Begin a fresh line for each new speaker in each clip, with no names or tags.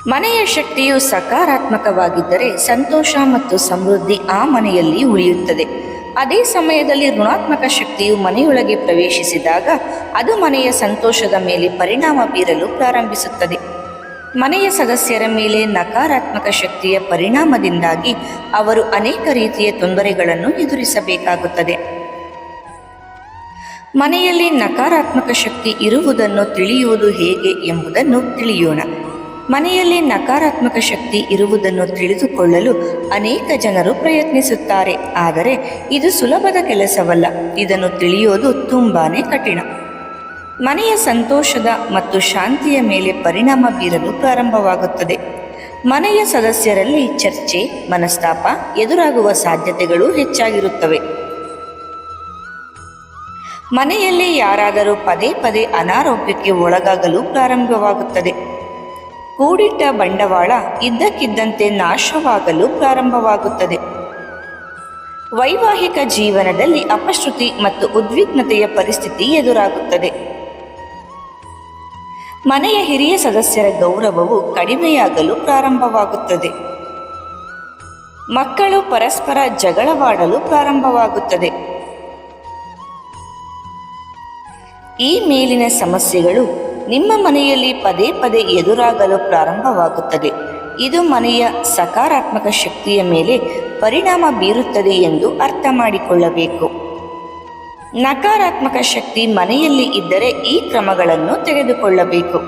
ಮನೆಯ ಶಕ್ತಿಯು ಸಕಾರಾತ್ಮಕವಾಗಿದ್ದರೆ ಸಂತೋಷ ಮತ್ತು ಸಮೃದ್ಧಿ ಆ ಮನೆಯಲ್ಲಿ ಉಳಿಯುತ್ತದೆ. ಅದೇ ಸಮಯದಲ್ಲಿ ಋಣಾತ್ಮಕ ಶಕ್ತಿಯು ಮನೆಯೊಳಗೆ ಪ್ರವೇಶಿಸಿದಾಗ ಅದು ಮನೆಯ ಸಂತೋಷದ ಮೇಲೆ ಪರಿಣಾಮ ಬೀರಲು ಪ್ರಾರಂಭಿಸುತ್ತದೆ. ಮನೆಯ ಸದಸ್ಯರ ಮೇಲೆ ನಕಾರಾತ್ಮಕ ಶಕ್ತಿಯ ಪರಿಣಾಮದಿಂದಾಗಿ ಅವರು ಅನೇಕ ರೀತಿಯ ತೊಂದರೆಗಳನ್ನು ಎದುರಿಸಬೇಕಾಗುತ್ತದೆ. ಮನೆಯಲ್ಲಿ ನಕಾರಾತ್ಮಕ ಶಕ್ತಿ ಇರುವುದನ್ನು ತಿಳಿಯುವುದು ಹೇಗೆ ಎಂಬುದನ್ನು ತಿಳಿಯೋಣ. ಮನೆಯಲ್ಲಿ ನಕಾರಾತ್ಮಕ ಶಕ್ತಿ ಇರುವುದನ್ನು ತಿಳಿದುಕೊಳ್ಳಲು ಅನೇಕ ಜನರು ಪ್ರಯತ್ನಿಸುತ್ತಾರೆ, ಆದರೆ ಇದು ಸುಲಭದ ಕೆಲಸವಲ್ಲ. ಇದನ್ನು ತಿಳಿಯೋದು ತುಂಬಾನೇ ಕಠಿಣ. ಮನೆಯ ಸಂತೋಷದ ಮತ್ತು ಶಾಂತಿಯ ಮೇಲೆ ಪರಿಣಾಮ ಬೀರಲು ಪ್ರಾರಂಭವಾಗುತ್ತದೆ. ಮನೆಯ ಸದಸ್ಯರಲ್ಲಿ ಚರ್ಚೆ, ಮನಸ್ತಾಪ ಎದುರಾಗುವ ಸಾಧ್ಯತೆಗಳು ಹೆಚ್ಚಾಗಿರುತ್ತವೆ. ಮನೆಯಲ್ಲಿ ಯಾರಾದರೂ ಪದೇ ಪದೇ ಅನಾರೋಗ್ಯಕ್ಕೆ ಒಳಗಾಗಲು ಪ್ರಾರಂಭವಾಗುತ್ತದೆ. ಕೂಡಿಟ್ಟ ಬಂಡವಾಳ ಇದ್ದಕ್ಕಿದ್ದಂತೆ ನಾಶವಾಗಲು ಪ್ರಾರಂಭವಾಗುತ್ತದೆ. ವೈವಾಹಿಕ ಜೀವನದಲ್ಲಿ ಅಪಶ್ರುತಿ ಮತ್ತು ಉದ್ವಿಗ್ನತೆಯ ಪರಿಸ್ಥಿತಿ ಎದುರಾಗುತ್ತದೆ. ಮನೆಯ ಹಿರಿಯ ಸದಸ್ಯರ ಗೌರವವು ಕಡಿಮೆಯಾಗಲು ಪ್ರಾರಂಭವಾಗುತ್ತದೆ. ಮಕ್ಕಳು ಪರಸ್ಪರ ಜಗಳವಾಡಲು ಪ್ರಾರಂಭವಾಗುತ್ತದೆ. ಈ ಮೇಲಿನ ಸಮಸ್ಯೆಗಳು ನಿಮ್ಮ ಮನೆಯಲ್ಲಿ ಪದೇ ಪದೇ ಎದುರಾಗಲು ಪ್ರಾರಂಭವಾಗುತ್ತದೆ. ಇದು ಮನೆಯ ಸಕಾರಾತ್ಮಕ ಶಕ್ತಿಯ ಮೇಲೆ ಪರಿಣಾಮ ಬೀರುತ್ತದೆ ಎಂದು ಅರ್ಥ ಮಾಡಿಕೊಳ್ಳಬೇಕು. ನಕಾರಾತ್ಮಕ ಶಕ್ತಿ ಮನೆಯಲ್ಲಿ ಇದ್ದರೆ ಈ ಕ್ರಮಗಳನ್ನು ತೆಗೆದುಕೊಳ್ಳಬೇಕು.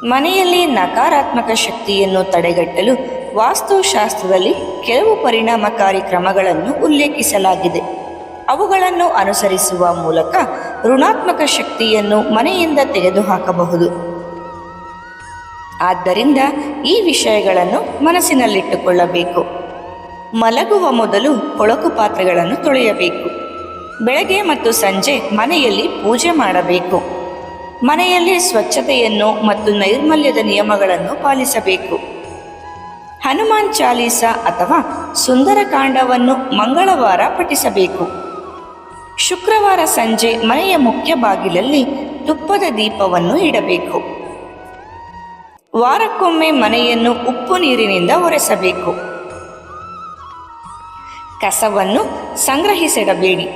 ಮನೆಯಲ್ಲಿ ನಕಾರಾತ್ಮಕ ಶಕ್ತಿಯನ್ನು ತಡೆಗಟ್ಟಲು ವಾಸ್ತುಶಾಸ್ತ್ರದಲ್ಲಿ ಕೆಲವು ಪರಿಣಾಮಕಾರಿ ಕ್ರಮಗಳನ್ನು ಉಲ್ಲೇಖಿಸಲಾಗಿದೆ. ಅವುಗಳನ್ನು ಅನುಸರಿಸುವ ಮೂಲಕ ಋಣಾತ್ಮಕ ಶಕ್ತಿಯನ್ನು ಮನೆಯಿಂದ ತೆಗೆದುಹಾಕಬಹುದು. ಆದ್ದರಿಂದ ಈ ವಿಷಯಗಳನ್ನು ಮನಸ್ಸಿನಲ್ಲಿಟ್ಟುಕೊಳ್ಳಬೇಕು. ಮಲಗುವ ಮೊದಲು ಕೊಳಕು ಪಾತ್ರೆಗಳನ್ನು ತೊಳೆಯಬೇಕು. ಬೆಳಗ್ಗೆ ಮತ್ತು ಸಂಜೆ ಮನೆಯಲ್ಲಿ ಪೂಜೆ ಮಾಡಬೇಕು. ಮನೆಯಲ್ಲಿ ಸ್ವಚ್ಛತೆಯನ್ನು ಮತ್ತು ನೈರ್ಮಲ್ಯದ ನಿಯಮಗಳನ್ನು ಪಾಲಿಸಬೇಕು. ಹನುಮಾನ್ ಚಾಲೀಸ ಅಥವಾ ಸುಂದರಕಾಂಡವನ್ನು ಮಂಗಳವಾರ ಪಠಿಸಬೇಕು. ಶುಕ್ರವಾರ ಸಂಜೆ ಮನೆಯ ಮುಖ್ಯ ಬಾಗಿಲಲ್ಲಿ ತುಪ್ಪದ ದೀಪವನ್ನು ಇಡಬೇಕು. ವಾರಕ್ಕೊಮ್ಮೆ ಮನೆಯನ್ನು ಉಪ್ಪು ನೀರಿನಿಂದ ಒರೆಸಬೇಕು. ಕಸವನ್ನು ಸಂಗ್ರಹಿಸಿಡಬೇಡಿ.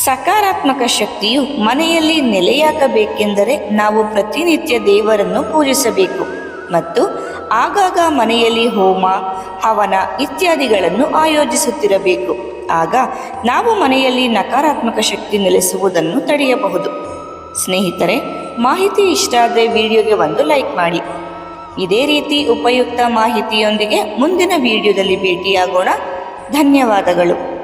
ಸಕಾರಾತ್ಮಕ ಶಕ್ತಿಯು ಮನೆಯಲ್ಲಿ ನೆಲೆಯಾಗಬೇಕೆಂದರೆ ನಾವು ಪ್ರತಿನಿತ್ಯ ದೇವರನ್ನು ಪೂಜಿಸಬೇಕು ಮತ್ತು ಆಗಾಗ ಮನೆಯಲ್ಲಿ ಹೋಮ, ಹವನ ಇತ್ಯಾದಿಗಳನ್ನು ಆಯೋಜಿಸುತ್ತಿರಬೇಕು. ಆಗ ನಾವು ಮನೆಯಲ್ಲಿ ನಕಾರಾತ್ಮಕ ಶಕ್ತಿ ನೆಲೆಸುವುದನ್ನು ತಡೆಯಬಹುದು. ಸ್ನೇಹಿತರೆ, ಮಾಹಿತಿ ಇಷ್ಟ ಆದರೆ ವಿಡಿಯೋಗೆ ಒಂದು ಲೈಕ್ ಮಾಡಿ. ಇದೇ ರೀತಿ ಉಪಯುಕ್ತ ಮಾಹಿತಿಯೊಂದಿಗೆ ಮುಂದಿನ ವಿಡಿಯೋದಲ್ಲಿ ಭೇಟಿಯಾಗೋಣ. ಧನ್ಯವಾದಗಳು.